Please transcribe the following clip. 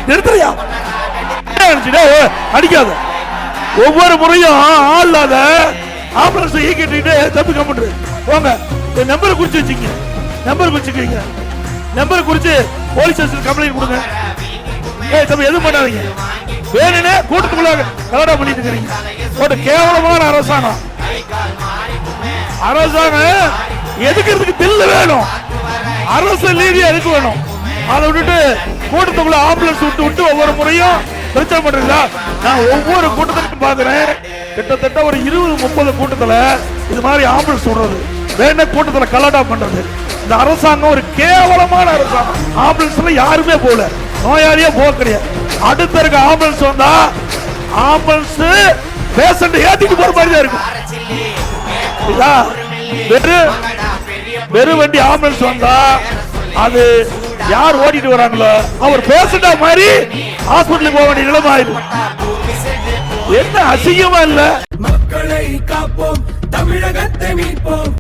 நிறுத்துறியா? அடிக்காத. ஒவ்வொரு முறையும் ஆளாத ஆம்புலன்ஸ் ஈக்கிட்டு தப்பு கம்பெனி போங்க. நம்பரை குறிச்சு வச்சுங்க, நம்பர் குறிச்சுக்கீங்க, நம்பர் குறிச்சு போலீஸ் ஸ்டேஷன் கம்ப்ளைண்ட் கொடுங்க. தம்பி எதுவும் பண்ணாதீங்க. வேணுன்னு கூட்டத்துக்குள்ள கலடா பண்ணிட்டு இருக்கிறீங்க. ஒரு கேவலமான அரசாங்கம். அரசாங்கம் எதுக்கு தில்லு வேணும், அரசு நீதியா எதுக்கு வேணும்? அதை விட்டுட்டு கூட்டத்துக்குள்ள ஆம்புலன்ஸ் விட்டு ஒவ்வொரு முறையும் பிரச்சனை பண்றீங்களா? நான் ஒவ்வொரு கூட்டத்திற்கும் பாக்குறேன், கிட்டத்தட்ட ஒரு 20-30 கூட்டத்துல இது மாதிரி ஆம்புலன்ஸ் விடுறது, வேணா கூட்டத்துல கலாட்டா பண்றது. இந்த அரசாங்கம் ஒரு கேவலமான அரசாங்கம். ஆம்புலன்ஸ்ல யாருமே போல, நோயாளியே போக கிடையாது. அடுத்த இருக்க ஆம்புலன்ஸ் வந்தா ஆம்புலன்ஸ் பேஷண்ட் ஏத்திட்டு போற மாதிரி தான் இருக்கும். வெறும் வண்டி ஆம்புலன்ஸ் வந்தா அது யார் ஓடிட்டு வராங்களோ அவர் பேஷண்டா மாதிரி ஹாஸ்பிட்டலுக்கு போக வேண்டிய நிலைமை ஆயிடும். என்ன அசிங்கமா இல்ல? மக்களை காப்போம், தமிழகத்தை மீட்போம்.